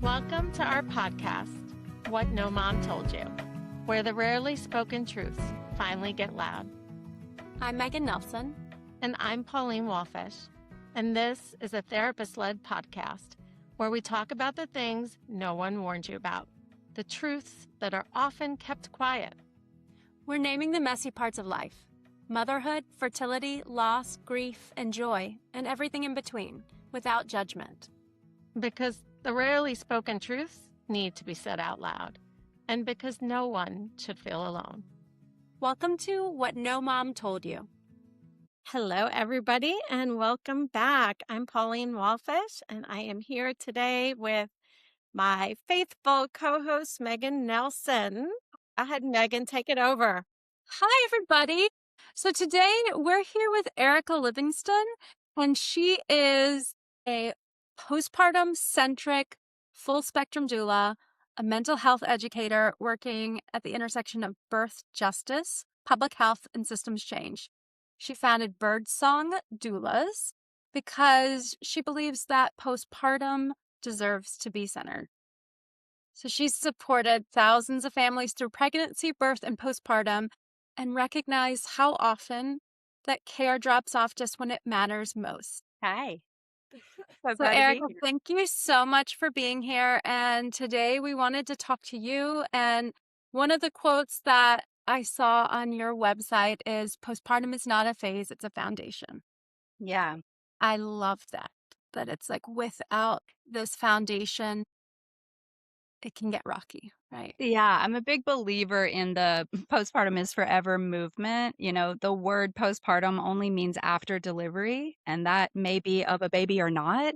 Welcome to our podcast, What No Mom Told You, where the rarely spoken truths finally get loud. I'm Megan Nelson. And I'm Pauline Walfish. And this is a therapist-led podcast where we talk about the things no one warned you about, the truths that are often kept quiet. We're naming the messy parts of life: motherhood, fertility, loss, grief, and joy, and everything in between, without judgment. Because the rarely spoken truths need to be said out loud, and because no one should feel alone. Welcome to What No Mom Told You. Hello, everybody, and welcome back. I'm Pauline Walfish, and I am here today with my faithful co-host, Megan Nelson. Go ahead, Megan, take it over. Hi, everybody. So today we're here with Erica Livingston, and she is a postpartum-centric, full-spectrum doula, a mental health educator working at the intersection of birth justice, public health, and systems change. She founded Birdsong Doulas because she believes that postpartum deserves to be centered. So she's supported thousands of families through pregnancy, birth, and postpartum, and recognized how often that care drops off just when it matters most. Hi. So Erica, thank you so much for being here. And today we wanted to talk to you. And one of the quotes that I saw on your website is, postpartum is not a phase, it's a foundation. Yeah. I love that it's like without this foundation, it can get rocky, right? Yeah. I'm a big believer in the postpartum is forever movement. You know, the word postpartum only means after delivery, and that may be of a baby or not.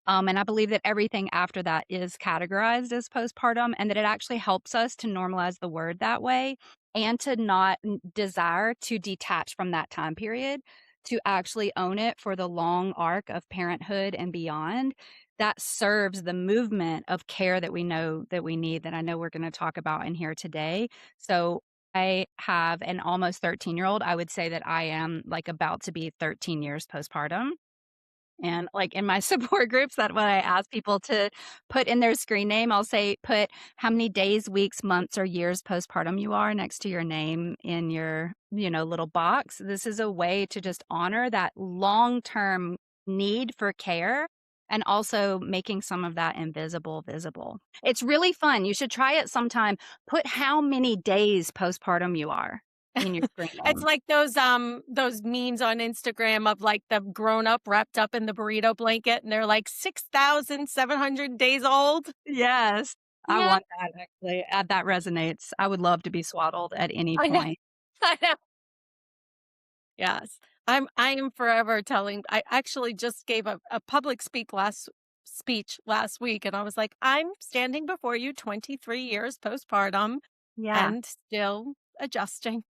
And I believe that everything after that is categorized as postpartum, and that it actually helps us to normalize the word that way and to not desire to detach from that time period, to actually own it for the long arc of parenthood and beyond. That serves the movement of care that we know that we need, that I know we're going to talk about in here today. So I have an almost 13-year-old. I would say that I am like about to be 13 years postpartum. And like in my support groups, that's what I ask people to put in their screen name. I'll say, put how many days, weeks, months, or years postpartum you are next to your name in your, little box. This is a way to just honor that long-term need for care, and also making some of that invisible visible. It's really fun. You should try it sometime. Put how many days postpartum you are in your screen name. It's like those memes on Instagram of like the grown up wrapped up in the burrito blanket, and they're like 6,700 days old. Yes. Yeah. I want that, actually. That resonates. I would love to be swaddled at any I know. point. I know. Yes. I am forever telling. I actually just gave a public speech last week, and I was like, I'm standing before you 23 years postpartum Yeah. and still adjusting.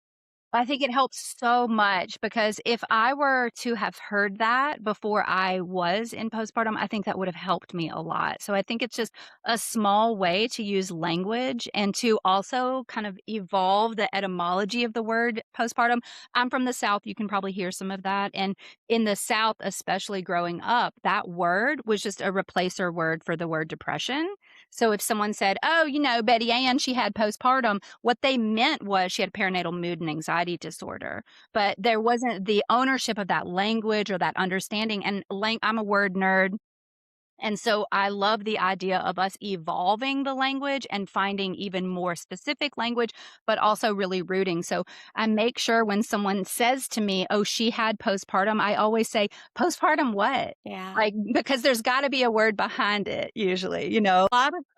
I think it helps so much, because if I were to have heard that before I was in postpartum, I think that would have helped me a lot. So I think it's just a small way to use language and to also kind of evolve the etymology of the word postpartum. I'm from the South. You can probably hear some of that. And in the South, especially growing up, that word was just a replacer word for the word depression. So if someone said, oh, Betty Ann, she had postpartum, what they meant was she had perinatal mood and anxiety disorder. But there wasn't the ownership of that language or that understanding. And I'm a word nerd. And so I love the idea of us evolving the language and finding even more specific language, but also really rooting. So I make sure when someone says to me, oh, she had postpartum, I always say, postpartum what? Yeah. Like, because there's got to be a word behind it usually, A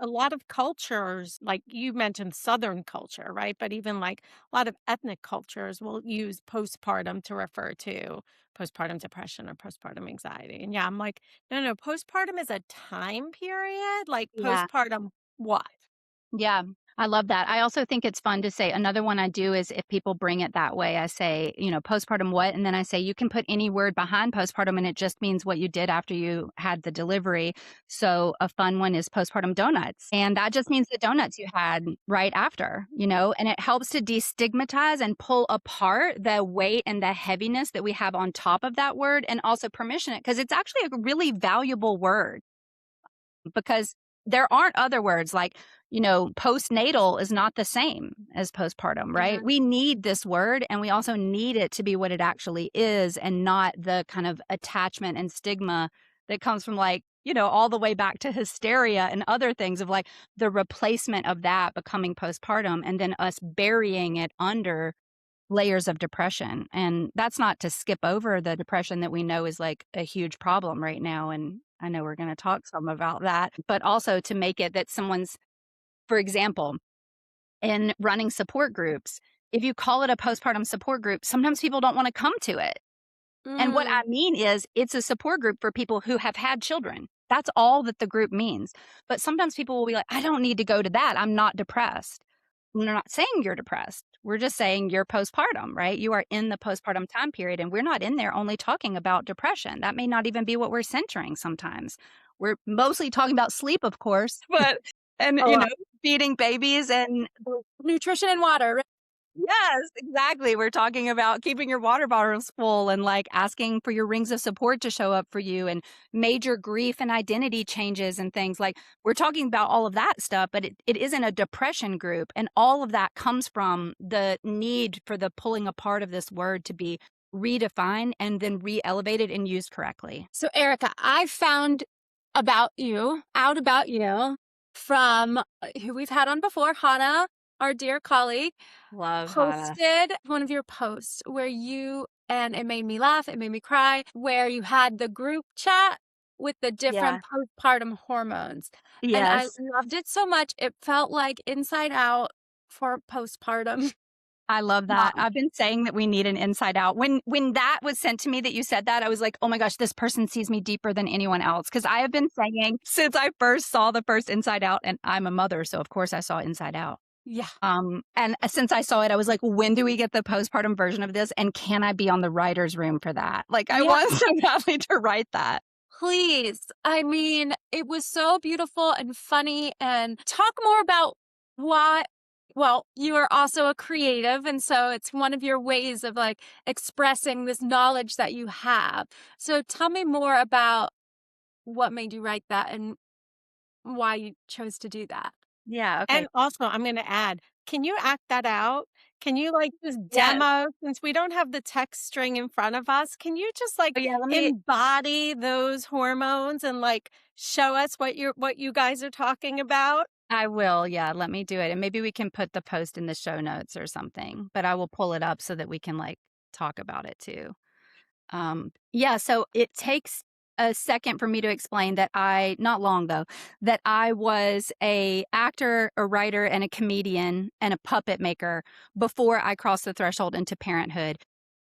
lot of cultures, like you mentioned Southern culture, right? But even like a lot of ethnic cultures will use postpartum to refer to postpartum depression or postpartum anxiety. And yeah, I'm like, no, postpartum is a time period. Like Yeah. postpartum what? Yeah, I love that. I also think it's fun to say, another one I do is if people bring it that way, I say, postpartum what? And then I say, you can put any word behind postpartum and it just means what you did after you had the delivery. So a fun one is postpartum donuts. And that just means the donuts you had right after, and it helps to destigmatize and pull apart the weight and the heaviness that we have on top of that word, and also permission it, because it's actually a really valuable word. Because there aren't other words like, postnatal is not the same as postpartum, Yeah. right? We need this word and we also need it to be what it actually is and not the kind of attachment and stigma that comes from like, all the way back to hysteria and other things of like the replacement of that becoming postpartum and then us burying it under layers of depression. And that's not to skip over the depression that we know is like a huge problem right now. And I know we're going to talk some about that, but also to make it that someone's, for example, in running support groups, if you call it a postpartum support group, sometimes people don't want to come to it. And what I Mm. mean is it's a support group for people who have had children. That's all that the group means. But sometimes people will be like, I don't need to go to that. I'm not depressed. We're not saying you're depressed. We're just saying you're postpartum, right? You are in the postpartum time period, and we're not in there only talking about depression. That may not even be what we're centering sometimes. We're mostly talking about sleep, of course, but, and, A lot. feeding babies and Nutrition and water, right? yes, exactly. We're talking about keeping your water bottles full and like asking for your rings of support to show up for you and major grief and identity changes and things like we're talking about all of that stuff, but it isn't a depression group. And all of that comes from the need for the pulling apart of this word to be redefined and then re-elevated and used correctly. So, Erica, I found out about you from who we've had on before, Hannah, our dear colleague, Love Hannah. posted one of your posts where and it made me laugh, it made me cry, where you had the group chat with the Yeah. different postpartum hormones. And I Yes. loved it so much. It felt like Inside Out for postpartum I love that. mom. I've been saying that we need an inside out. When that was sent to me that you said that, I was like, "Oh my gosh, this person sees me deeper than anyone else." Because I have been saying since I first saw the first Inside Out, and I'm a mother, so of course I saw Inside Out. Yeah. And since I saw it, I was like, "When do we get the postpartum version of this? And can I be on the writer's room for that?" Like, I Yeah. want so badly to write that. Please. I mean, it was so beautiful and funny. And talk more about why. Well, you are also a creative. And so it's one of your ways of like expressing this knowledge that you have. So tell me more about what made you write that and why you chose to do that. Yeah. Okay. And also, I'm gonna add, can you act that out? Can you, like, just Yes. demo since we don't have the text string in front of us, can you just, like, Oh yeah. Let me. embody those hormones and, like, show us what you guys are talking about? I will, yeah, let me do it, and maybe we can put the post in the show notes or something, but I will pull it up so that we can, like, talk about it too. Yeah, so it takes a second for me to explain that not long though, that I was a actor, a writer, and a comedian, and a puppet maker before I crossed the threshold into parenthood.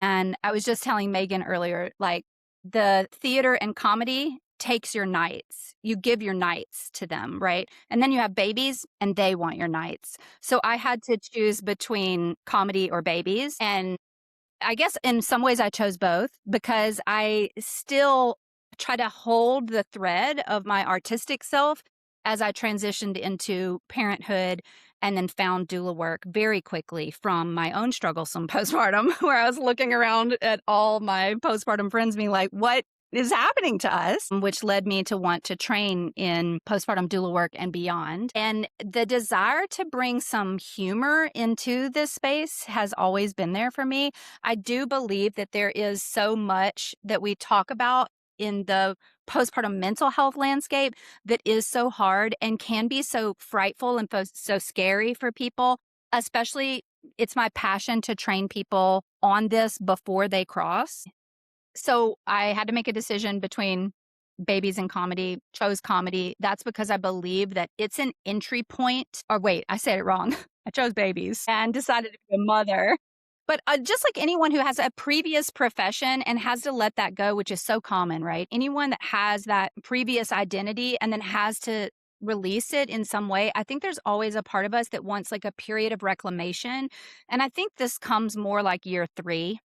And I was just telling Megan earlier, like the theater and comedy takes your nights. You give your nights to them, right? And then you have babies and they want your nights. So I had to choose between comedy or babies. And I guess in some ways I chose both because I still try to hold the thread of my artistic self as I transitioned into parenthood and then found doula work very quickly from my own strugglesome postpartum, where I was looking around at all my postpartum friends being like, what is happening to us? Which led me to want to train in postpartum doula work and beyond. And the desire to bring some humor into this space has always been there for me. I do believe that there is so much that we talk about in the postpartum mental health landscape that is so hard and can be so frightful and so scary for people, especially it's my passion to train people on this before they cross. So I had to make a decision between babies and comedy, chose comedy. That's because I believe that it's an entry point. Or wait, I said it wrong. I chose babies and decided to be a mother. But just like anyone who has a previous profession and has to let that go, which is so common, right? Anyone that has that previous identity and then has to release it in some way, I think there's always a part of us that wants like a period of reclamation. And I think this comes more like year 3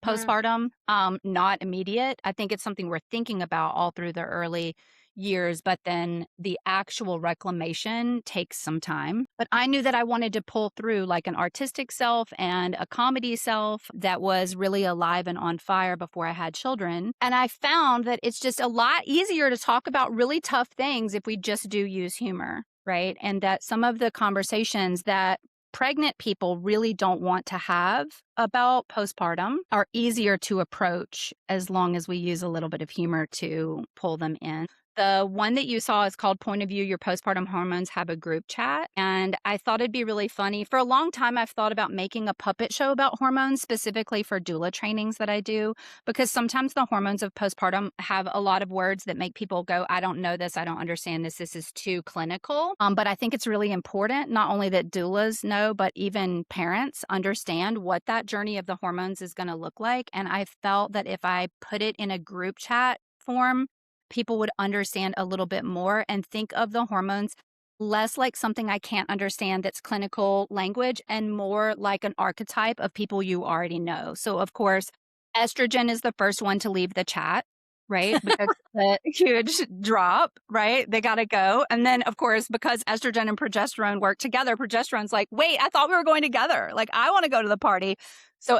Mm. postpartum, not immediate. I think it's something we're thinking about all through the early years, but then the actual reclamation takes some time. But I knew that I wanted to pull through like an artistic self and a comedy self that was really alive and on fire before I had children. And I found that it's just a lot easier to talk about really tough things if we just do use humor, right? And that some of the conversations that pregnant people really don't want to have about postpartum are easier to approach as long as we use a little bit of humor to pull them in. The one that you saw is called Point of View Your Postpartum Hormones Have a Group Chat. And I thought it'd be really funny. For a long time, I've thought about making a puppet show about hormones, specifically for doula trainings that I do, because sometimes the hormones of postpartum have a lot of words that make people go, I don't know this, I don't understand this, this is too clinical. But I think it's really important, not only that doulas know, but even parents understand what that journey of the hormones is going to look like. And I felt that if I put it in a group chat form, people would understand a little bit more and think of the hormones less like something I can't understand that's clinical language and more like an archetype of people you already know. So, of course, estrogen is the first one to leave the chat, right? Because the huge drop, right? They got to go. And then, of course, because estrogen and progesterone work together, progesterone's like, wait, I thought we were going together. Like, I want to go to the party. So,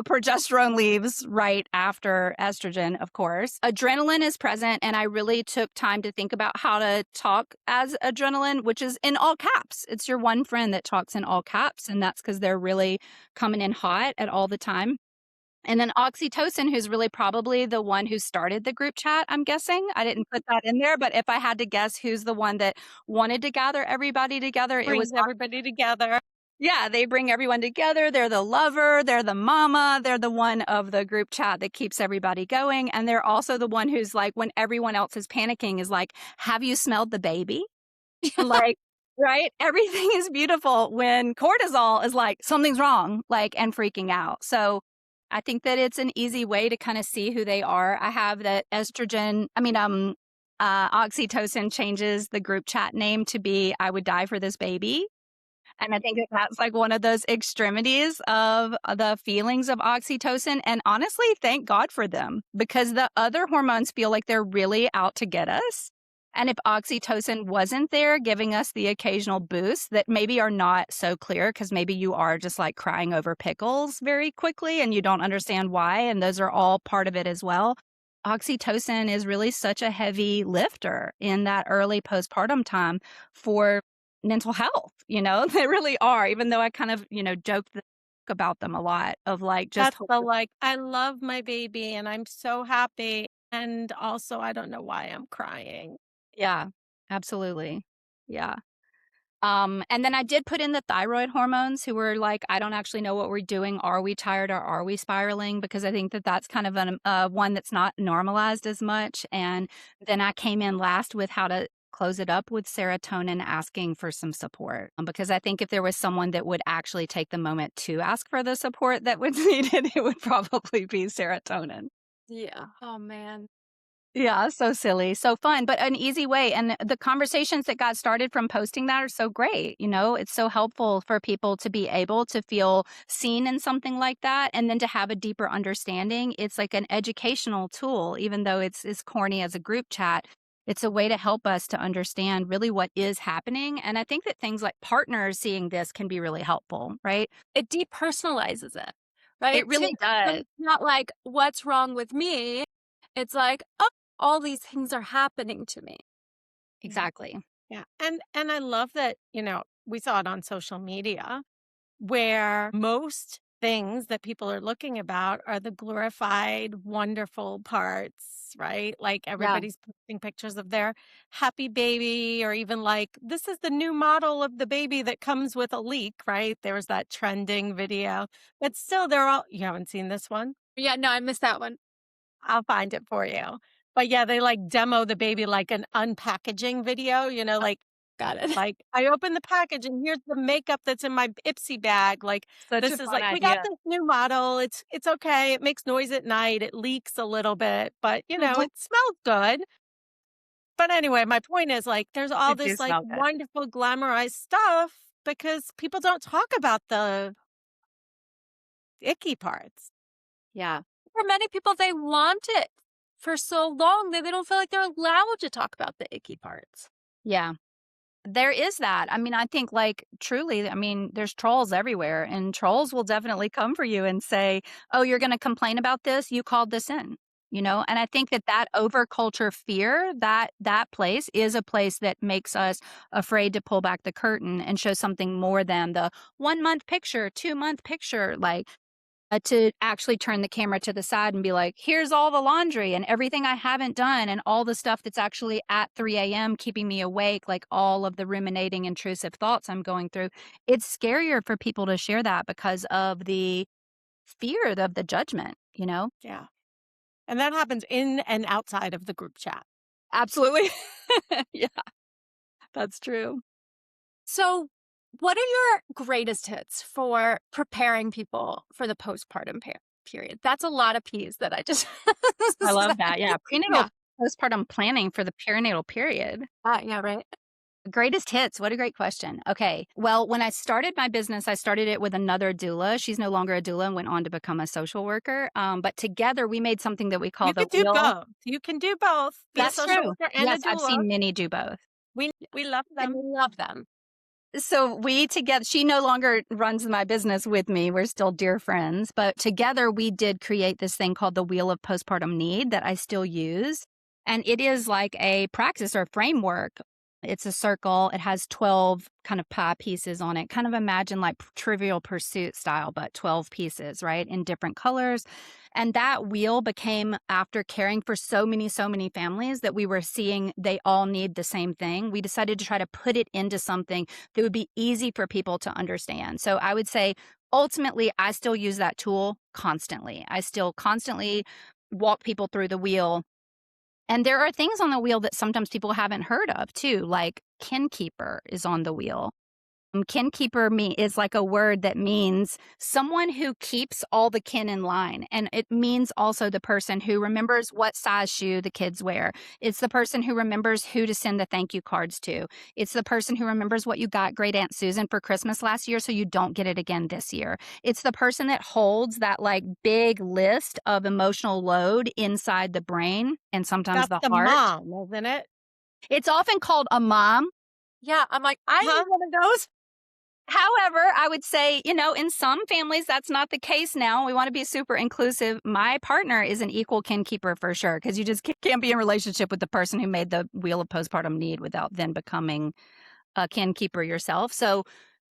progesterone leaves right after estrogen, of course. Adrenaline is present, and I really took time to think about how to talk as adrenaline, which is in all caps. It's your one friend that talks in all caps, and that's because they're really coming in hot at all the time. And then oxytocin, who's really probably the one who started the group chat, I'm guessing. I didn't put that in there, but if I had to guess who's the one that wanted to gather everybody together, it was Brings everybody together. yeah, they bring everyone together. They're the lover, they're the mama, they're the one of the group chat that keeps everybody going. And they're also the one who's like, when everyone else is panicking, is like, have you smelled the baby? Like, right? Everything is beautiful when cortisol is like, something's wrong, like, and freaking out. So I think that it's an easy way to kind of see who they are. I have that oxytocin changes the group chat name to be I Would Die for This Baby. And I think that that's like one of those extremities of the feelings of oxytocin. And honestly, thank God for them because the other hormones feel like they're really out to get us. And if oxytocin wasn't there, giving us the occasional boost that maybe are not so clear because maybe you are just like crying over pickles very quickly and you don't understand why. And those are all part of it as well. Oxytocin is really such a heavy lifter in that early postpartum time for mental health, they really are, even though I kind of, joke about them a lot of like just That's the like, I love my baby and I'm so happy. And also, I don't know why I'm crying. yeah, absolutely. Yeah. And then I did put in the thyroid hormones who were like, I don't actually know what we're doing. Are we tired or are we spiraling? Because I think that that's kind of one that's not normalized as much. And then I came in last with how to close it up with serotonin asking for some support. Because I think if there was someone that would actually take the moment to ask for the support that was needed, it would probably be serotonin. Yeah. Oh, man. Yeah, so silly, so fun, but an easy way. And the conversations that got started from posting that are so great. It's so helpful for people to be able to feel seen in something like that and then to have a deeper understanding. It's like an educational tool, even though it's as corny as a group chat. It's a way to help us to understand really what is happening. And I think that things like partners seeing this can be really helpful, right? It depersonalizes it, It right? really does. It's not like, what's wrong with me? It's like, oh, all these things are happening to me. Exactly. Yeah. And I love that, we saw it on social media where most things that people are looking about are the glorified, wonderful parts, right? Like Yeah. everybody's posting pictures of their happy baby, or even like, this is the new model of the baby that comes with a leak, right? There was that trending video, but still, you haven't seen this one? Yeah, no, I missed that one. I'll find it for you. But yeah, they like demo the baby like an unpackaging video, like Got it. like, I opened the package and here's the makeup that's in my Ipsy bag, like, Such a this is fun like, "We got idea. this new model, it's okay, it makes noise at night, it leaks a little bit, but, it smells good." But anyway, my point is, like, there's all It do this, like, smell good. wonderful glamorized stuff because people don't talk about the icky parts. Yeah. For many people, they want it for so long that they don't feel like they're allowed to talk about the icky parts. Yeah. There is that. I mean, I think, like, truly, I mean, there's trolls everywhere, and trolls will definitely come for you and say, "Oh, you're gonna complain about this? You called this in." You know? And I think that that overculture fear, that place is a place that makes us afraid to pull back the curtain and show something more than the 1-month picture, 2-month picture, like, to actually turn the camera to the side and be like, here's all the laundry and everything I haven't done and all the stuff that's actually at 3 a.m. keeping me awake, like all of the ruminating, intrusive thoughts I'm going through. It's scarier for people to share that because of the fear of the judgment, you know? Yeah. And that happens in and outside of the group chat. Absolutely. Yeah, that's true. So, what are your greatest hits for preparing people for the postpartum period? That's a lot of P's that I just I love said. that. Yeah. Prenatal Yeah. postpartum planning for the perinatal period. Yeah, right. Greatest hits. What a great question. Okay. Well, when I started my business, I started it with another doula. She's no longer a doula and went on to become a social worker. But together we made something that we call You the could do wheel. both. You can do both. Be a That's social true. worker and a Yes, I've doula. seen many do both. We love And them. we love them. So we together, she no longer runs my business with me. We're still dear friends, but together we did create this thing called the Wheel of Postpartum Need that I still use. And it is like a praxis or framework. It's a circle. It has 12 kind of pie pieces on it. Kind of imagine like Trivial Pursuit style, but 12 pieces, right? In different colors. And that wheel became, after caring for so many families that we were seeing they all need the same thing. We decided to try to put it into something that would be easy for people to understand. So I would say ultimately, I still use that tool constantly. I still constantly walk people through the wheel. And there are things on the wheel that sometimes people haven't heard of too, like kin keeper is on the wheel. Kin keeper is like a word that means someone who keeps all the kin in line. And it means also the person who remembers what size shoe the kids wear. It's the person who remembers who to send the thank you cards to. It's the person who remembers what you got Great Aunt Susan for Christmas last year so you don't get it again this year. It's the person that holds that like big list of emotional load inside the brain and sometimes That's the the heart. mom, isn't it? It's often called a mom. Yeah, I'm like, I Huh? need one of those. However, I would say, in some families, that's not the case now. We want to be super inclusive. My partner is an equal kin keeper for sure, because you just can't be in relationship with the person who made the Wheel of Postpartum Need without then becoming a kin keeper yourself. So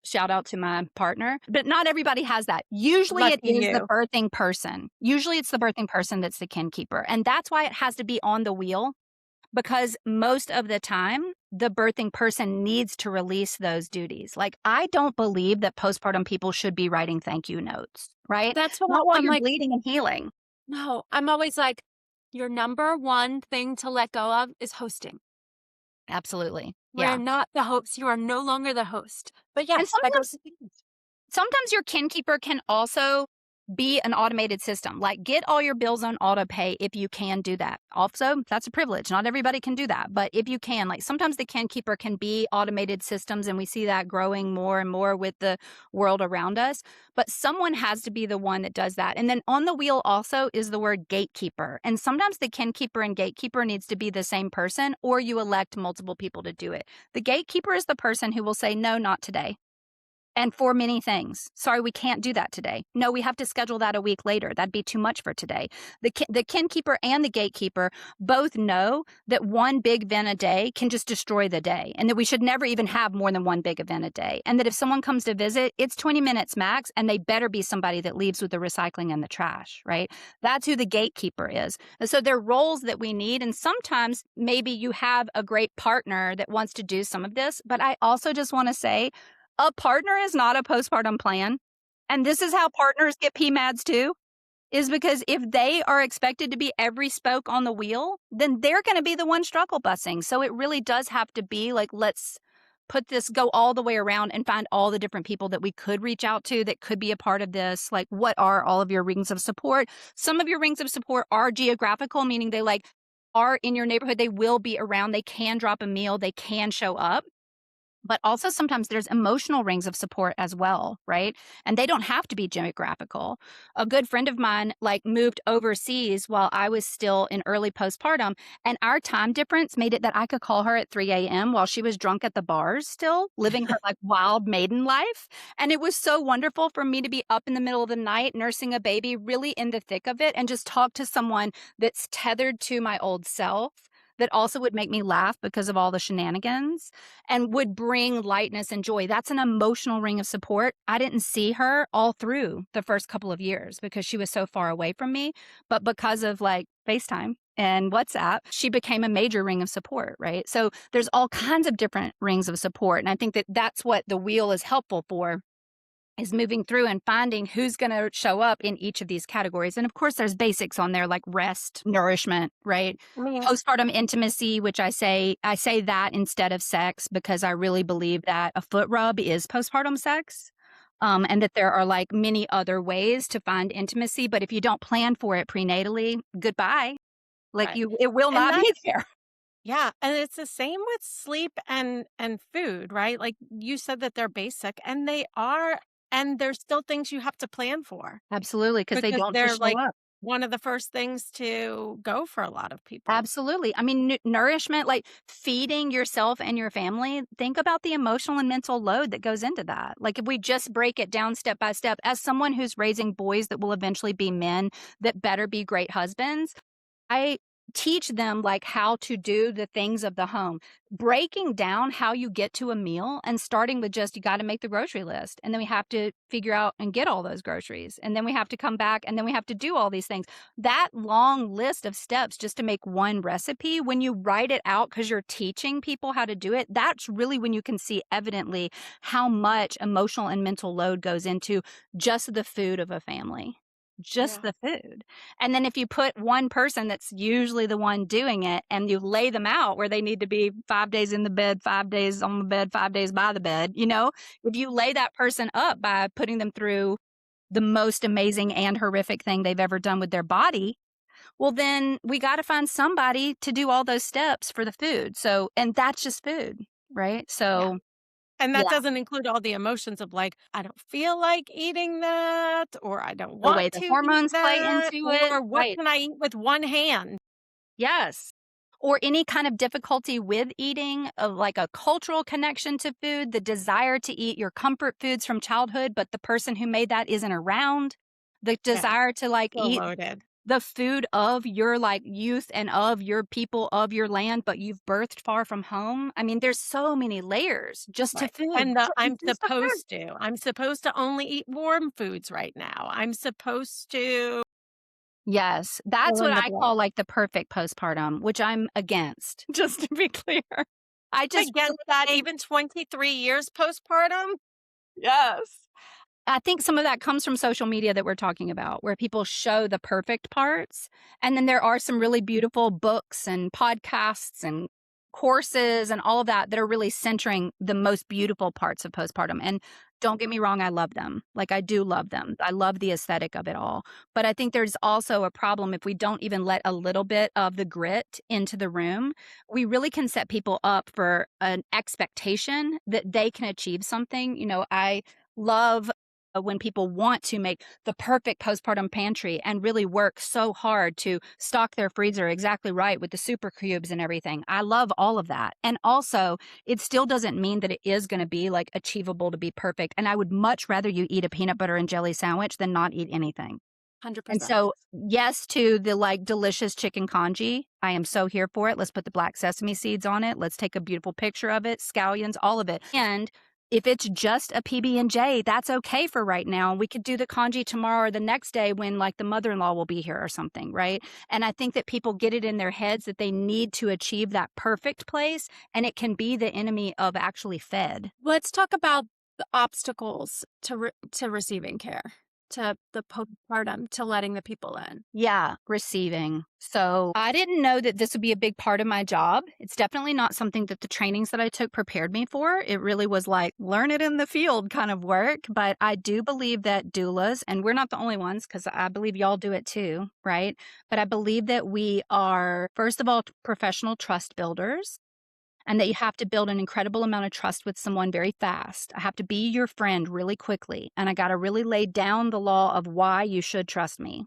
shout out to my partner. But not everybody has that. Usually Lucky it is the you. birthing person. Usually it's the birthing person that's the kin keeper. And that's why it has to be on the wheel, because most of the time, the birthing person needs to release those duties. Like, I don't believe that postpartum people should be writing thank you notes, right? That's what Not while I'm you're like, bleeding and healing. no, I'm always like, your number one thing to let go of is hosting. Absolutely. We're Yeah. not the host. You are no longer the host. But yeah, And that goes sometimes to kids. sometimes your kin keeper can also be an automated system. Like, get all your bills on auto pay if you can do that. Also, that's a privilege. Not everybody can do that. But if you can, like, sometimes the kin keeper can be automated systems, and we see that growing more and more with the world around us. But someone has to be the one that does that. And then on the wheel also is the word gatekeeper. And sometimes the kin keeper and gatekeeper needs to be the same person, or you elect multiple people to do it. The gatekeeper is the person who will say, no, not today. And for many things. Sorry, we can't do that today. No, we have to schedule that a week later. That'd be too much for today. The kin keeper and the gatekeeper both know that one big event a day can just destroy the day, and that we should never even have more than one big event a day. And that if someone comes to visit, it's 20 minutes max, and they better be somebody that leaves with the recycling and the trash, right? That's who the gatekeeper is. And so they're roles that we need. And sometimes maybe you have a great partner that wants to do some of this. But I also just want to say, a partner is not a postpartum plan. And this is how partners get PMADs too, is because if they are expected to be every spoke on the wheel, then they're going to be the one struggle busing. So it really does have to be like, let's go all the way around and find all the different people that we could reach out to that could be a part of this. Like, what are all of your rings of support? Some of your rings of support are geographical, meaning they are in your neighborhood. They will be around. They can drop a meal. They can show up. But also sometimes there's emotional rings of support as well, right? And they don't have to be geographical. A good friend of mine like moved overseas while I was still in early postpartum, and our time difference made it that I could call her at 3 a.m. while she was drunk at the bars still, living her like wild maiden life. And it was so wonderful for me to be up in the middle of the night nursing a baby, really in the thick of it, and just talk to someone that's tethered to my old self that also would make me laugh because of all the shenanigans and would bring lightness and joy. That's an emotional ring of support. I didn't see her all through the first couple of years because she was so far away from me. But because of like FaceTime and WhatsApp, she became a major ring of support, right? So there's all kinds of different rings of support. And I think that that's what the wheel is helpful for, is moving through and finding who's going to show up in each of these categories. And of course, there's basics on there like rest, nourishment, right? I mean, Postpartum intimacy, which I say that instead of sex because I really believe that a foot rub is postpartum sex. And that there are like many other ways to find intimacy. But if you don't plan for it prenatally, goodbye. Like right. it will And not be that's there. yeah, and it's the same with sleep and food, right? Like you said that they're basic and they are, and there's still things you have to plan for Absolutely. Because they because don't they're just show like up. one of the first things to go for a lot of people. Absolutely. I mean, nourishment, like feeding yourself and your family, think about the emotional and mental load that goes into that. Like, if we just break it down step by step, as someone who's raising boys that will eventually be men that better be great husbands, I teach them like how to do the things of the home, breaking down how you get to a meal and starting with just you got to make the grocery list. And then we have to figure out and get all those groceries. And then we have to come back and then we have to do all these things. That long list of steps just to make one recipe, when you write it out because you're teaching people how to do it, that's really when you can see evidently how much emotional and mental load goes into just the food of a family. Just Yeah. the food. And then if you put one person that's usually the one doing it and you lay them out where they need to be 5 days in the bed, 5 days on the bed, 5 days by the bed, if you lay that person up by putting them through the most amazing and horrific thing they've ever done with their body, well, then we got to find somebody to do all those steps for the food. So, and that's just food, right? Yeah. So, And that yeah, doesn't include all the emotions of like, I don't feel like eating that, or I don't the way want the to eat hormones play that, into it. or what Right. can I eat with one hand? Yes. Or any kind of difficulty with eating, of like a cultural connection to food, the desire to eat your comfort foods from childhood, but the person who made that isn't around, the Yeah. desire to like So eat loaded. the food of your like youth and of your people of your land, but you've birthed far from home. I mean, there's so many layers just to Right. food. And the Just to food. I'm supposed to only eat warm foods right now. I'm supposed to Yes, that's fill what in the I blank. call like the perfect postpartum, which I'm against, just to be clear. I I'm just against really that think even 23 years postpartum. yes. I think some of that comes from social media that we're talking about, where people show the perfect parts. And then there are some really beautiful books and podcasts and courses and all of that are really centering the most beautiful parts of postpartum. And don't get me wrong, I love them. Like, I do love them. I love the aesthetic of it all. But I think there's also a problem if we don't even let a little bit of the grit into the room. We really can set people up for an expectation that they can achieve something. I love when people want to make the perfect postpartum pantry and really work so hard to stock their freezer exactly right with the super cubes and everything. I love all of that. And also, it still doesn't mean that it is going to be like achievable to be perfect. And I would much rather you eat a peanut butter and jelly sandwich than not eat anything. And 100%. so, yes to the like delicious chicken congee. I am so here for it. Let's put the black sesame seeds on it. Let's take a beautiful picture of it, scallions, all of it. And if it's just a PB&J, that's okay for right now. We could do the congee tomorrow or the next day when like the mother-in-law will be here or something, right? And I think that people get it in their heads that they need to achieve that perfect place, and it can be the enemy of actually fed. Let's talk about the obstacles to receiving care, to the postpartum, to letting the people in. Yeah, receiving. So I didn't know that this would be a big part of my job. It's definitely not something that the trainings that I took prepared me for. It really was like learn it in the field kind of work. But I do believe that doulas, and we're not the only ones because I believe y'all do it too, right? But I believe that we are, first of all, professional trust builders. and that you have to build an incredible amount of trust with someone very fast. I have to be your friend really quickly, and I got to really lay down the law of why you should trust me.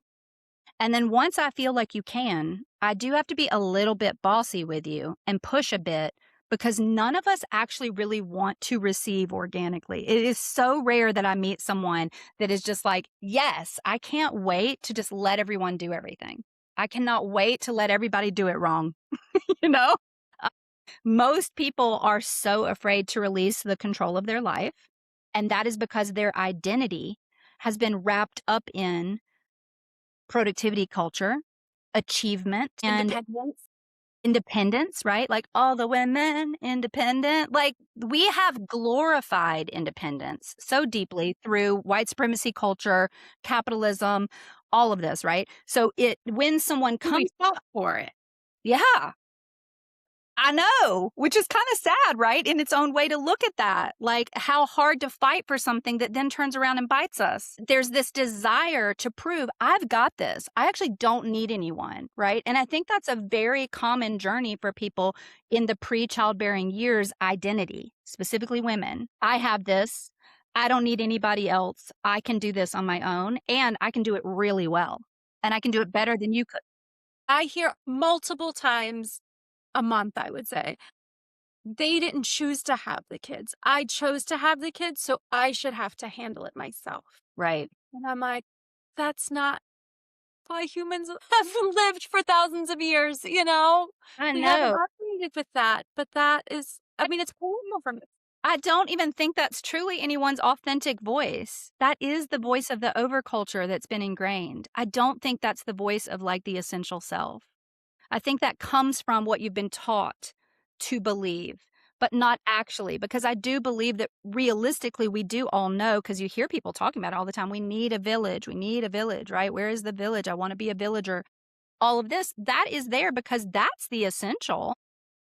And then once I feel like you can, I do have to be a little bit bossy with you and push a bit because none of us actually really want to receive organically. It is so rare that I meet someone that is just like, yes, I can't wait to just let everyone do everything. I cannot wait to let everybody do it wrong. you know? Uh, Most people are so afraid to release the control of their life. And that is because their identity has been wrapped up in productivity culture, achievement, and Independence. independence, right? Like all the women independent. Like we have glorified independence so deeply through white supremacy culture, capitalism, all of this, right? So when someone We comes, fought for it. yeah, I know, which is kind of sad, right? In its own way to look at that. Like how hard to fight for something that then turns around and bites us. There's this desire to prove I've got this. I actually don't need anyone, right? And I think that's a very common journey for people in the pre-childbearing years identity, specifically women. I have this. I don't need anybody else. I can do this on my own and I can do it really well. And I can do it better than you could. I hear multiple times a month, I would say. They didn't choose to have the kids. I chose to have the kids, so I should have to handle it myself. Right. And I'm like, that's not why humans have lived for thousands of years, you know? I We haven't know. upgraded with that, but that is, I mean, it's horrible for me. I don't even think that's truly anyone's authentic voice. That is the voice of the overculture that's been ingrained. I don't think that's the voice of like the essential self. I think that comes from what you've been taught to believe, but not actually, because I do believe that realistically we do all know, because you hear people talking about it all the time. We need a village. We need a village, right? Where is the village? I want to be a villager. All of this, that is there because that's the essential.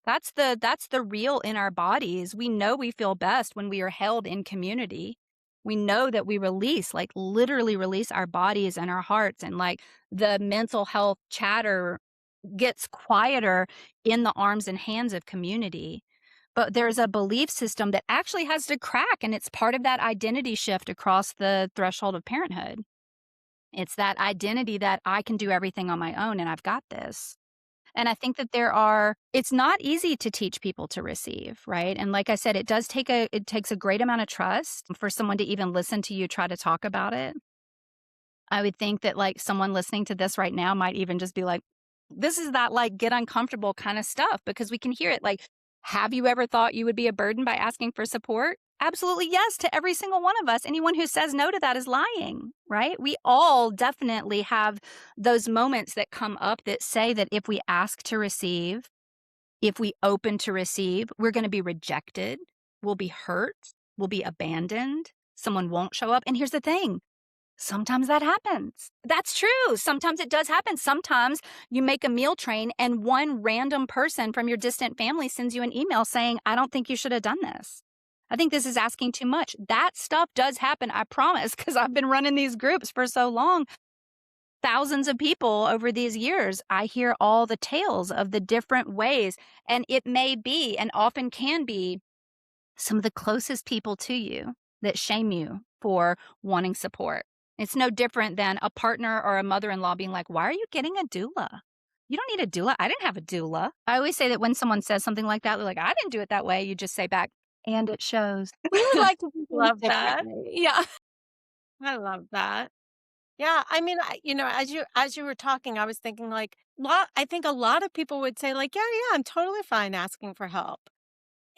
That's the real in our bodies. We know we feel best when we are held in community. We know that we release, like literally release our bodies and our hearts, and like the mental health chatter gets quieter in the arms and hands of community. But there's a belief system that actually has to crack, and it's part of that identity shift across the threshold of parenthood. It's that identity that I can do everything on my own and I've got this. And I think that it's not easy to teach people to receive, right? And like I said, it takes a great amount of trust for someone to even listen to you try to talk about it. I would think that like someone listening to this right now might even just be like, this is that like get uncomfortable kind of stuff because we can hear it. Like, have you ever thought you would be a burden by asking for support? Absolutely yes to every single one of us. Anyone who says no to that is lying, right? We all definitely have those moments that come up that say that if we ask to receive, if we open to receive, we're going to be rejected, we'll be hurt, we'll be abandoned, someone won't show up. And here's the thing. Sometimes that happens. That's true. Sometimes it does happen. Sometimes you make a meal train and one random person from your distant family sends you an email saying, I don't think you should have done this. I think this is asking too much. That stuff does happen, I promise, because I've been running these groups for so long. Thousands of people over these years, I hear all the tales of the different ways. And it may be, and often can be, some of the closest people to you that shame you for wanting support. It's no different than a partner or a mother-in-law being like, why are you getting a doula? You don't need a doula. I didn't have a doula. I always say that when someone says something like that, they're like, I didn't do it that way. You just say back, and it shows. We would like to do things Love that. differently. Yeah. I love that. Yeah, I mean, as you were talking, I was thinking like, I think a lot of people would say like, yeah, I'm totally fine asking for help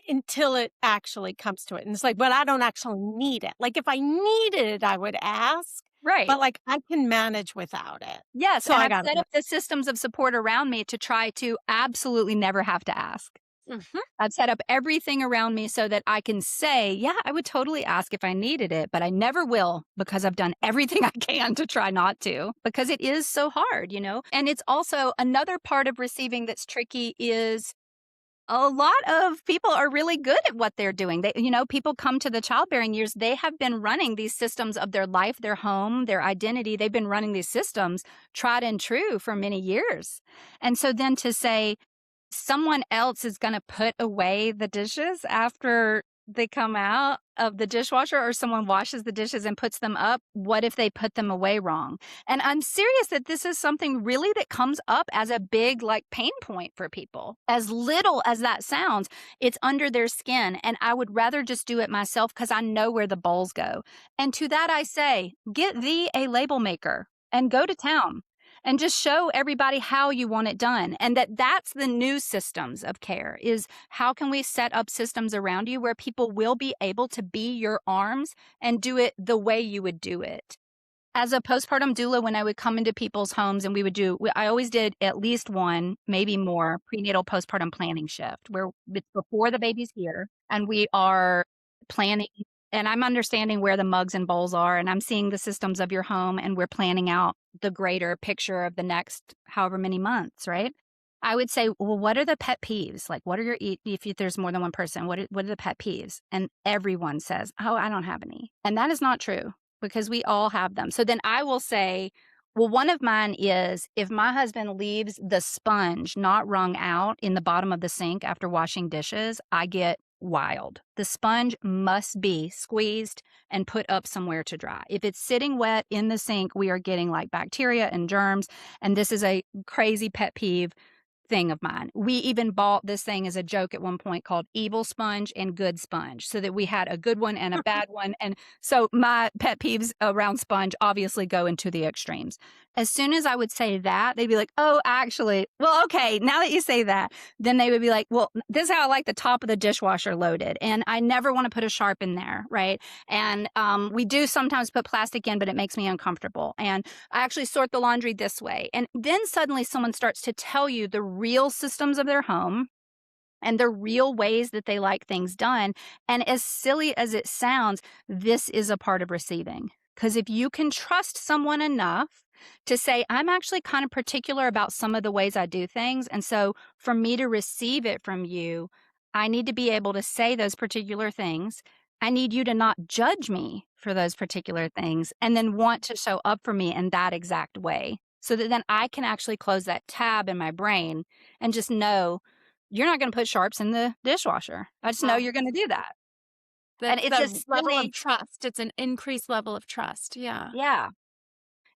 until it actually comes to it, and it's like, but I don't actually need it. Like if I needed it, I would ask, Right. but like I can manage without it. Yes. So And I I've got set it. up the systems of support around me to try to absolutely never have to ask. Mhm. I've set up everything around me so that I can say, yeah, I would totally ask if I needed it, but I never will because I've done everything I can to try not to because it is so hard, you know? And it's also another part of receiving that's tricky is a lot of people are really good at what they're doing. People come to the childbearing years, they have been running these systems of their life, their home, their identity. They've been running these systems tried and true for many years. And so then to say, someone else is gonna put away the dishes after they come out of the dishwasher, or someone washes the dishes and puts them up. What if they put them away wrong? And I'm serious that this is something really that comes up as a big, like, pain point for people. As little as that sounds, it's under their skin, and I would rather just do it myself because I know where the bowls go. And to that I say, get thee a label maker and go to town and just show everybody how you want it done. And that's the new systems of care, is how can we set up systems around you where people will be able to be your arms and do it the way you would do it. As a postpartum doula, when I would come into people's homes and I always did at least one, maybe more, prenatal postpartum planning shift where it's before the baby's here and we are planning, and I'm understanding where the mugs and bowls are, and I'm seeing the systems of your home, and we're planning out the greater picture of the next however many months, right? I would say, well, what are the pet peeves? Like, what are if there's more than one person, what are the pet peeves? And everyone says, oh, I don't have any. And that is not true, because we all have them. So then I will say, well, one of mine is if my husband leaves the sponge not wrung out in the bottom of the sink after washing dishes, I get wild. The sponge must be squeezed and put up somewhere to dry. If it's sitting wet in the sink, we are getting like bacteria and germs. And this is a crazy pet peeve thing of mine. We even bought this thing as a joke at one point called evil sponge and good sponge, so that we had a good one and a bad one. And so my pet peeves around sponge obviously go into the extremes. As soon as I would say that, they'd be like, oh, actually, well, okay, now that you say that, then they would be like, well, this is how I like the top of the dishwasher loaded. And I never want to put a sharp in there, right? And we do sometimes put plastic in, but it makes me uncomfortable. And I actually sort the laundry this way. And then suddenly someone starts to tell you the real systems of their home and the real ways that they like things done. And as silly as it sounds, this is a part of receiving. Because if you can trust someone enough to say, I'm actually kind of particular about some of the ways I do things. And so for me to receive it from you, I need to be able to say those particular things. I need you to not judge me for those particular things and then want to show up for me in that exact way, so that then I can actually close that tab in my brain and just know you're not going to put sharps in the dishwasher. I just know Wow. you're going to do that. And That's it's a the level of silly, trust. It's an increased level of trust. Yeah. yeah.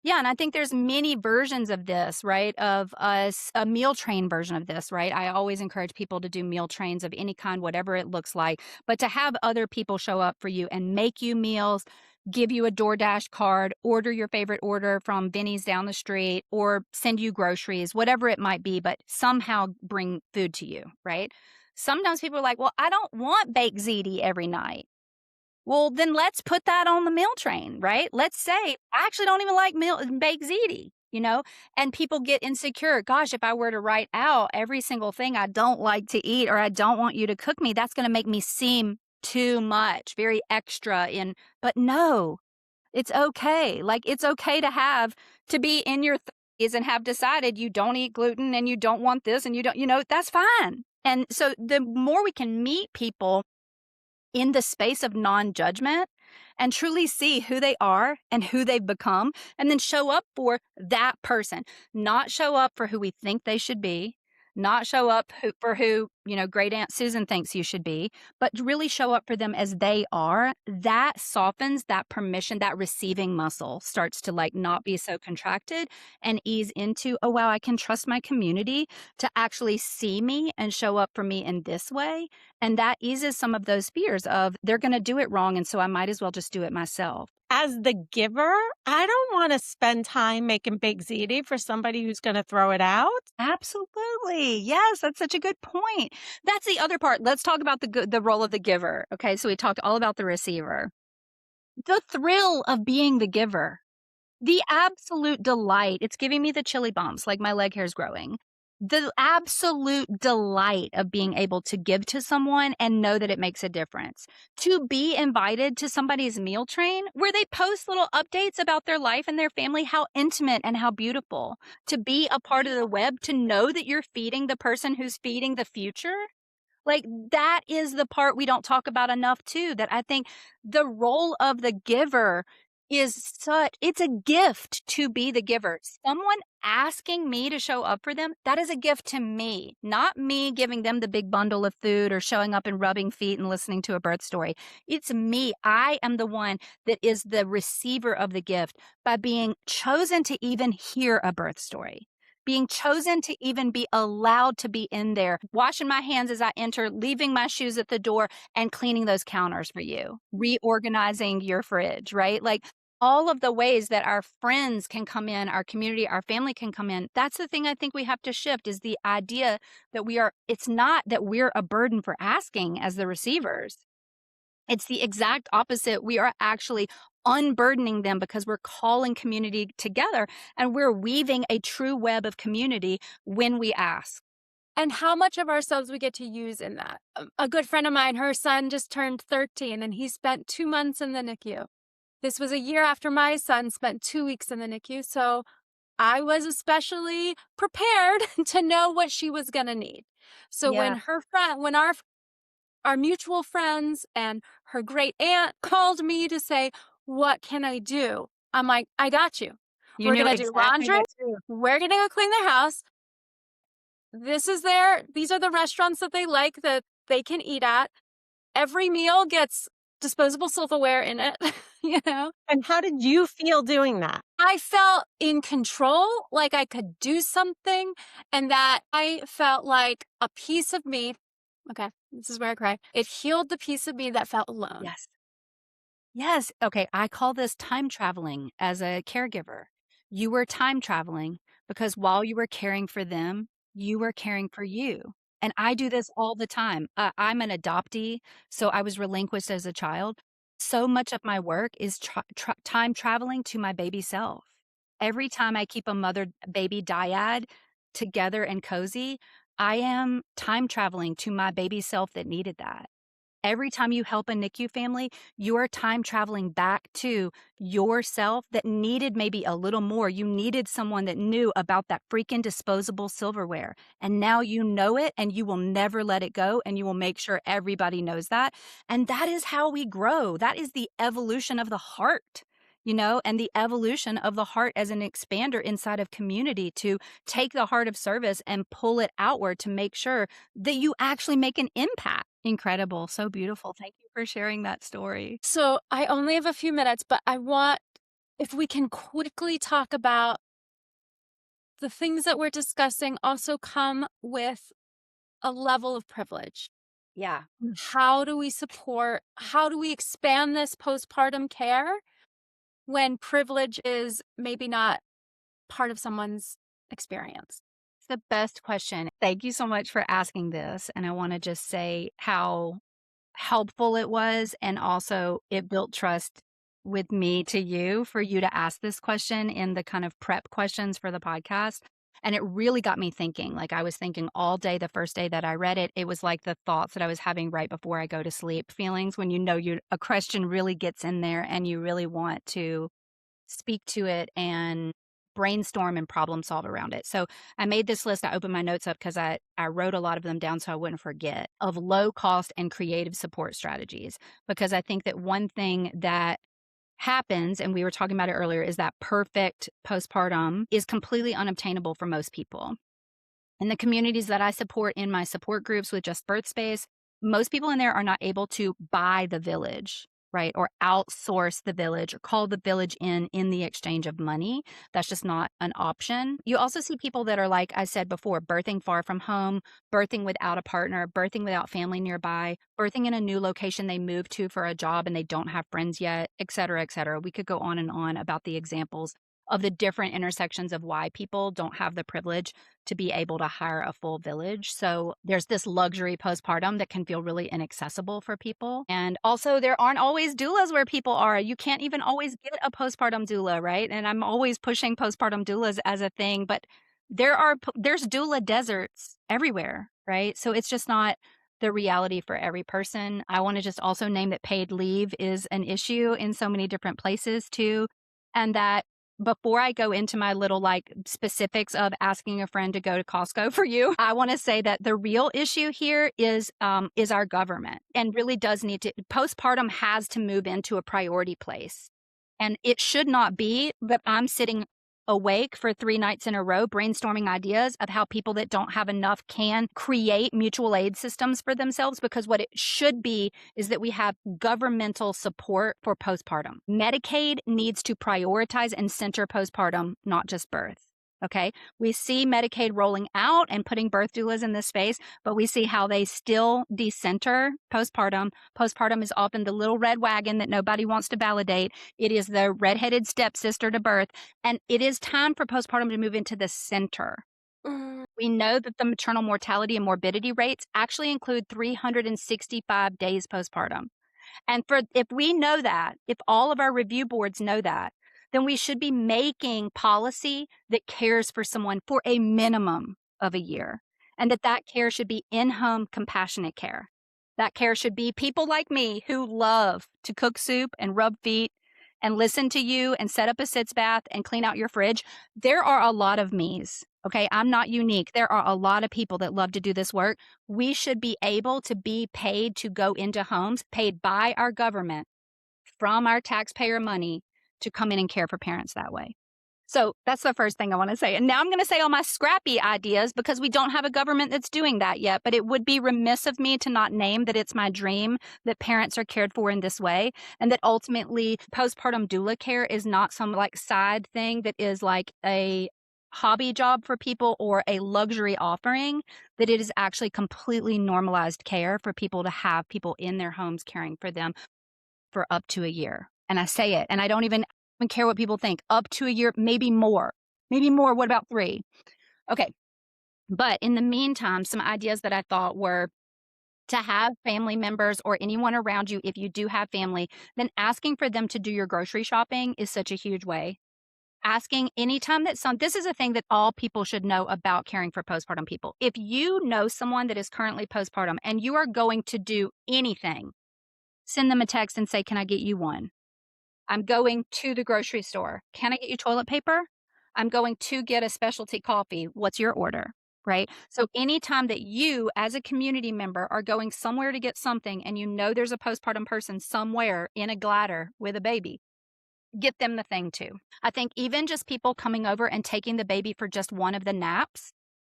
Yeah, and I think there's many versions of this, right? Of us, a meal train version of this, right? I always encourage people to do meal trains of any kind, whatever it looks like, but to have other people show up for you and make you meals, give you a DoorDash card, order your favorite order from Benny's down the street, or send you groceries, whatever it might be, but somehow bring food to you, right? Sometimes people are like, well, I don't want baked ziti every night. Well, then let's put that on the meal train, right? Let's say, I actually don't even like baked ziti, and people get insecure. Gosh, if I were to write out every single thing I don't like to eat or I don't want you to cook me, that's going to make me seem too much, very extra but no, it's okay. Like, it's okay to be in your 30s and have decided you don't eat gluten and you don't want this and you don't, that's fine. And so the more we can meet people in the space of non-judgment and truly see who they are and who they've become, and then show up for that person, not show up for who we think they should be, not show up for who, great Aunt Susan thinks you should be, but really show up for them as they are. That softens that permission, that receiving muscle starts to not be so contracted and ease into, oh, wow, I can trust my community to actually see me and show up for me in this way. And that eases some of those fears of they're going to do it wrong. And so I might as well just do it myself. As the giver, I don't want to spend time making baked ziti for somebody who's going to throw it out. Absolutely. Yes, that's such a good point. That's the other part. Let's talk about the role of the giver. Okay, so we talked all about the receiver. The thrill of being the giver, the absolute delight. It's giving me the chilly bumps, like my leg hair's growing. The absolute delight of being able to give to someone and know that it makes a difference. To be invited to somebody's meal train where they post little updates about their life and their family, how intimate and how beautiful. To be a part of the web, to know that you're feeding the person who's feeding the future. Like, that is the part we don't talk about enough too, that I think the role of the giver it's a gift to be the giver. Someone asking me to show up for them, that is a gift to me, not me giving them the big bundle of food or showing up and rubbing feet and listening to a birth story. It's me. I am the one that is the receiver of the gift by being chosen to even hear a birth story. Being chosen to even be allowed to be in there, washing my hands as I enter, leaving my shoes at the door, and cleaning those counters for you, reorganizing your fridge, right? Like all of the ways that our friends can come in, our community, our family can come in. That's the thing I think we have to shift is the idea that it's not that we're a burden for asking as the receivers. It's the exact opposite. We are actually unburdening them because we're calling community together and we're weaving a true web of community when we ask. And how much of ourselves we get to use in that. A good friend of mine, her son just turned 13 and he spent 2 months in the NICU. This was a year after my son spent 2 weeks in the NICU. So I was especially prepared to know what she was going to need. So Yeah. when our mutual friends and her great aunt called me to say, what can I do? I'm like, I got you. You We're knew going to do exactly laundry. what to do. We're going to go clean their house. These are the restaurants that they like that they can eat at. Every meal gets disposable silverware in it, you know? And how did you feel doing that? I felt in control, like I could do something, and that I felt like a piece of me. Okay, this is where I cry. It healed the piece of me that felt alone. Yes. Yes. Okay. I call this time traveling as a caregiver. You were time traveling because while you were caring for them, you were caring for you. And I do this all the time. I'm an adoptee, so I was relinquished as a child. So much of my work is time traveling to my baby self. Every time I keep a mother baby dyad together and cozy, I am time traveling to my baby self that needed that. Every time you help a NICU family, you are time traveling back to yourself that needed maybe a little more. You needed someone that knew about that freaking disposable silverware. And now you know it and you will never let it go. And you will make sure everybody knows that. And that is how we grow. That is the evolution of the heart, and the evolution of the heart as an expander inside of community to take the heart of service and pull it outward to make sure that you actually make an impact. Incredible. So beautiful. Thank you for sharing that story. So I only have a few minutes, but I want, if we can quickly talk about the things that we're discussing also come with a level of privilege. Yeah. How do we expand this postpartum care when privilege is maybe not part of someone's experience? It's the best question. Thank you so much for asking this. And I want to just say how helpful it was. And also, it built trust with me to you for you to ask this question in the kind of prep questions for the podcast. And it really got me thinking. Like I was thinking all day the first day that I read it. It was like the thoughts that I was having right before I go to sleep feelings when a question really gets in there and you really want to speak to it and brainstorm and problem solve around it. So I made this list. I opened my notes up because I wrote a lot of them down so I wouldn't forget of low cost and creative support strategies. Because I think that one thing that happens, and we were talking about it earlier, is that perfect postpartum is completely unobtainable for most people. In the communities that I support in my support groups with Just Birth Space, most people in there are not able to buy the village, right? Or outsource the village or call the village in the exchange of money. That's just not an option. You also see people that are, like I said before, birthing far from home, birthing without a partner, birthing without family nearby, birthing in a new location they moved to for a job and they don't have friends yet, et cetera, et cetera. We could go on and on about the examples of the different intersections of why people don't have the privilege to be able to hire a full village. So there's this luxury postpartum that can feel really inaccessible for people. And also there aren't always doulas where people are. You can't even always get a postpartum doula, right? And I'm always pushing postpartum doulas as a thing, but there's doula deserts everywhere, right? So it's just not the reality for every person. I want to just also name that paid leave is an issue in so many different places too. And that before I go into my little specifics of asking a friend to go to Costco for you, I want to say that the real issue here is our government, and really does need to, postpartum has to move into a priority place. And it should not be that I'm sitting awake for 3 nights in a row brainstorming ideas of how people that don't have enough can create mutual aid systems for themselves, because what it should be is that we have governmental support for postpartum. Medicaid needs to prioritize and center postpartum, not just birth. Okay. We see Medicaid rolling out and putting birth doulas in this space, but we see how they still decenter postpartum. Postpartum is often the little red wagon that nobody wants to validate. It is the redheaded stepsister to birth. And it is time for postpartum to move into the center. Mm. We know that the maternal mortality and morbidity rates actually include 365 days postpartum. And if we know that, if all of our review boards know that, then we should be making policy that cares for someone for a minimum of a year. And that care should be in-home compassionate care. That care should be people like me who love to cook soup and rub feet and listen to you and set up a sitz bath and clean out your fridge. There are a lot of me's. Okay. I'm not unique. There are a lot of people that love to do this work. We should be able to be paid to go into homes, paid by our government from our taxpayer money to come in and care for parents that way. So that's the first thing I want to say. And now I'm going to say all my scrappy ideas because we don't have a government that's doing that yet. But it would be remiss of me to not name that it's my dream that parents are cared for in this way. And that ultimately postpartum doula care is not some like side thing that is like a hobby job for people or a luxury offering, that it is actually completely normalized care for people to have people in their homes caring for them for up to a year. And I say it, and I don't even care what people think. Up to a year, maybe more. Maybe more. What about 3? Okay. But in the meantime, some ideas that I thought were to have family members or anyone around you, if you do have family, then asking for them to do your grocery shopping is such a huge way. Asking anytime that this is a thing that all people should know about caring for postpartum people. If you know someone that is currently postpartum and you are going to do anything, send them a text and say, can I get you one? I'm going to the grocery store. Can I get you toilet paper? I'm going to get a specialty coffee. What's your order? Right? So anytime that you as a community member are going somewhere to get something and you know there's a postpartum person somewhere in a glider with a baby, get them the thing too. I think even just people coming over and taking the baby for just one of the naps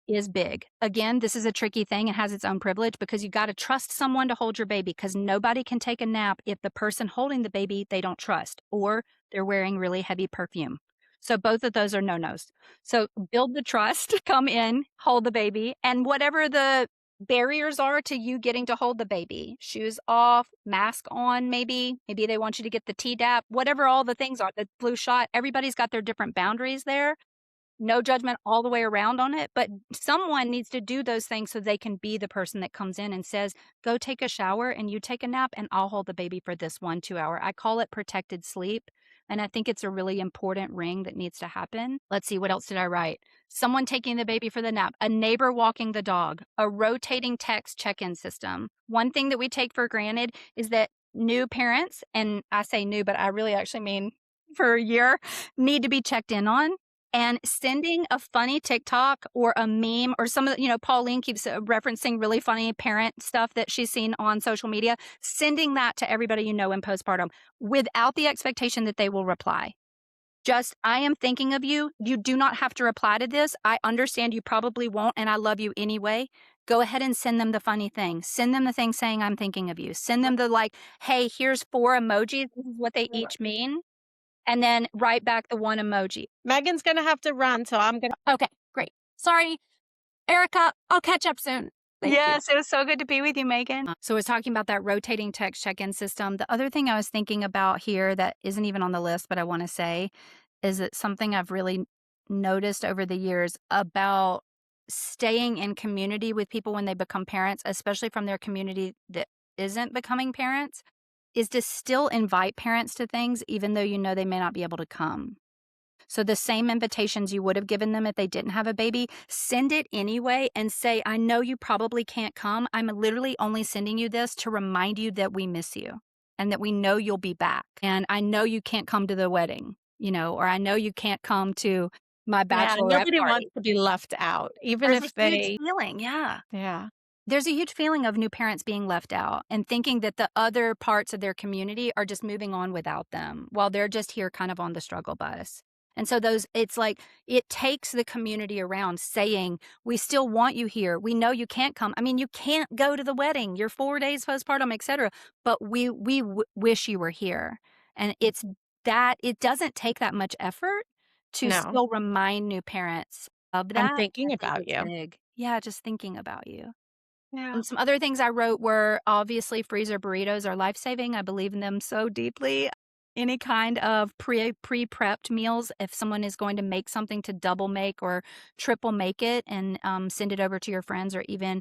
is big. Again, this is a tricky thing. It has its own privilege because you got to trust someone to hold your baby, because nobody can take a nap if the person holding the baby they don't trust or they're wearing really heavy perfume. So both of those are no-nos. So build the trust, come in, hold the baby, and whatever the barriers are to you getting to hold the baby, shoes off, mask on, maybe they want you to get the Tdap, whatever all the things are, the flu shot, everybody's got their different boundaries there. No judgment all the way around on it, but someone needs to do those things so they can be the person that comes in and says, go take a shower and you take a nap and I'll hold the baby for this 1-2 hour. I call it protected sleep. And I think it's a really important ring that needs to happen. Let's see, what else did I write? Someone taking the baby for the nap, a neighbor walking the dog, a rotating text check-in system. One thing that we take for granted is that new parents, and I say new, but I really actually mean for a year, need to be checked in on. And sending a funny TikTok or a meme or some of the, Pauline keeps referencing really funny parent stuff that she's seen on social media, sending that to everybody you know in postpartum without the expectation that they will reply. Just, I am thinking of you. You do not have to reply to this. I understand you probably won't, and I love you anyway. Go ahead and send them the funny thing. Send them the thing saying, I'm thinking of you. Send them the hey, here's 4 emojis. This is what they each mean. And then write back the one emoji. Megan's going to have to run, so I'm going to. Okay, great. Sorry, Erica. I'll catch up soon. Thank you. Yes, it was so good to be with you, Megan. So I was talking about that rotating text check-in system. The other thing I was thinking about here that isn't even on the list, but I want to say, is that something I've really noticed over the years about staying in community with people when they become parents, especially from their community that isn't becoming parents, is to still invite parents to things, even though you know they may not be able to come. So the same invitations you would have given them if they didn't have a baby, send it anyway and say, I know you probably can't come. I'm literally only sending you this to remind you that we miss you and that we know you'll be back. And I know you can't come to the wedding, or I know you can't come to my bachelorette nobody party. wants to be left out, even There's if a huge they. feeling, yeah. Yeah. There's a huge feeling of new parents being left out and thinking that the other parts of their community are just moving on without them while they're just here kind of on the struggle bus. And so those it's like it takes the community around saying, "We still want you here. We know you can't come. I mean, you can't go to the wedding. You're 4 days postpartum, etc. But we wish you were here." And it's that it doesn't take that much effort to No, still remind new parents of I'm that. I thinking think about it's you. big. Yeah, just thinking about you. Yeah. Some other things I wrote were obviously freezer burritos are life-saving. I believe in them so deeply. Any kind of pre-prepped meals, if someone is going to make something to double make or triple make it and send it over to your friends, or even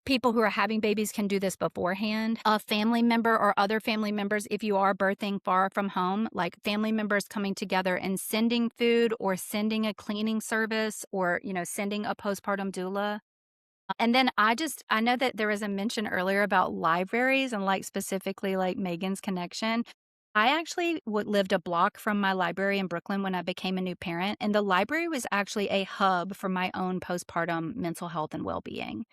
people who are having babies can do this beforehand. A family member or other family members, if you are birthing far from home, like family members coming together and sending food or sending a cleaning service or, sending a postpartum doula. And then I know that there was a mention earlier about libraries and, like, specifically, like, Megan's connection. I actually lived a block from my library in Brooklyn when I became a new parent, and the library was actually a hub for my own postpartum mental health and well-being.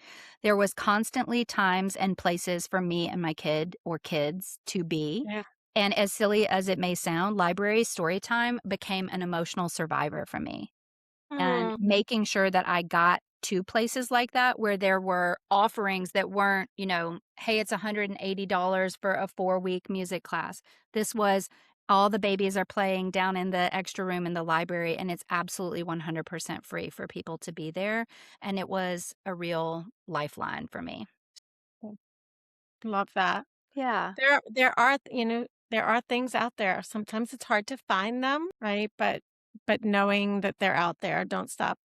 There was constantly times and places for me and my kid or kids to be, Yeah. and as silly as it may sound, library story time became an emotional survivor for me. And Mm, making sure that I got to places like that where there were offerings that weren't, "Hey, it's $180 for a 4-week music class." This was, all the babies are playing down in the extra room in the library, and it's absolutely 100% free for people to be there, and it was a real lifeline for me. love that. Yeah. There are things out there. Sometimes it's hard to find them, right? But knowing that they're out there, don't stop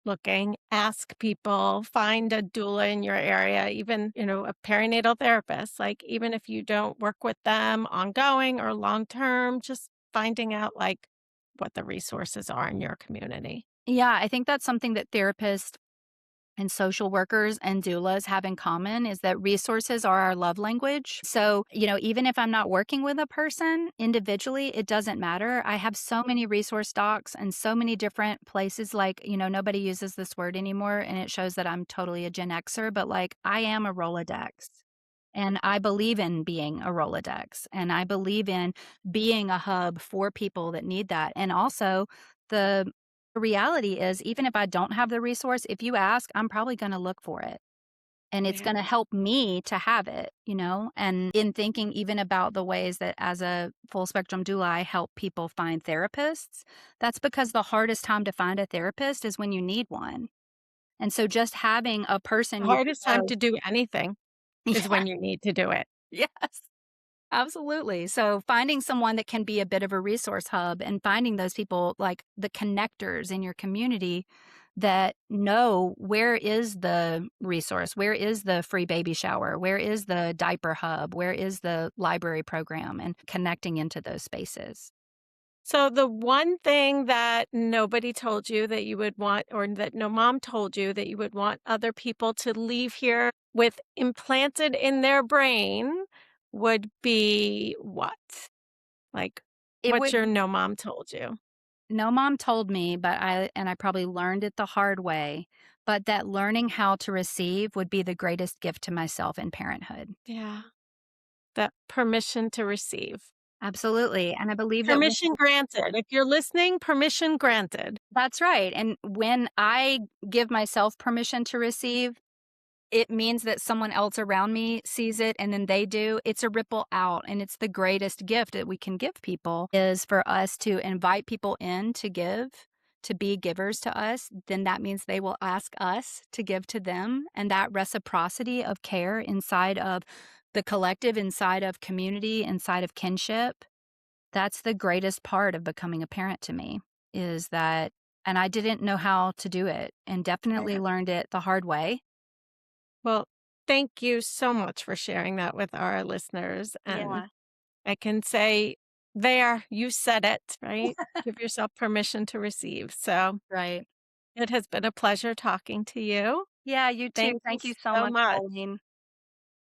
looking. Ask people, find a doula in your area, even, a perinatal therapist. Like even if you don't work with them ongoing or long term, just finding out like what the resources are in your community. Yeah, I think that's something that therapists and social workers and doulas have in common is that resources are our love language. So, even if I'm not working with a person individually, it doesn't matter. I have so many resource docs and so many different places. Like, nobody uses this word anymore, and it shows that I'm totally a Gen Xer, but like I am a Rolodex. And I believe in being a Rolodex, and I believe in being a hub for people that need that. And also, the reality is, even if I don't have the resource, if you ask, I'm probably gonna look for it, and it's Yeah. gonna help me to have it, And in thinking even about the ways that as a full spectrum doula, I help people find therapists, that's because the hardest time to find a therapist is when you need one. And so just having a person The you can hardest time go. to do anything is Yeah, when you need to do it. yes. Absolutely. So finding someone that can be a bit of a resource hub and finding those people like the connectors in your community that know where is the resource, where is the free baby shower, where is the diaper hub, where is the library program, and connecting into those spaces. So the one thing that nobody told you that you would want, or that no mom told you that you would want other people to leave here with implanted in their brain would be what? Like, It what's would your no mom told you? No mom told me, but I probably learned it the hard way, but that learning how to receive would be the greatest gift to myself in parenthood. Yeah. That permission to receive. Absolutely. And I believe that Permission granted. If you're listening, permission granted. that's right, and when I give myself permission to receive, it means that someone else around me sees it and then they do. It's a ripple out, and it's the greatest gift that we can give people is for us to invite people in to give, to be givers to us. Then that means they will ask us to give to them, and that reciprocity of care inside of the collective, inside of community, inside of kinship, that's the greatest part of becoming a parent to me, is that, and I didn't know how to do it and definitely Yeah. learned it the hard way. Well, thank you so much for sharing that with our listeners. And Yeah. I can say, there, you said it, right? Give yourself permission to receive. So Right. it has been a pleasure talking to you. Yeah, you too. Thank you Thank you so so much, much. Pauline.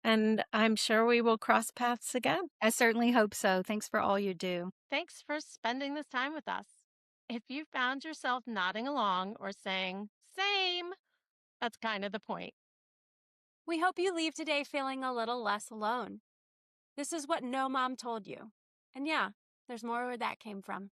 And I'm sure we will cross paths again. I certainly hope so. Thanks for all you do. Thanks for spending this time with us. If you found yourself nodding along or saying, same, that's kind of the point. We hope you leave today feeling a little less alone. This is what no mom told you. And yeah, there's more where that came from.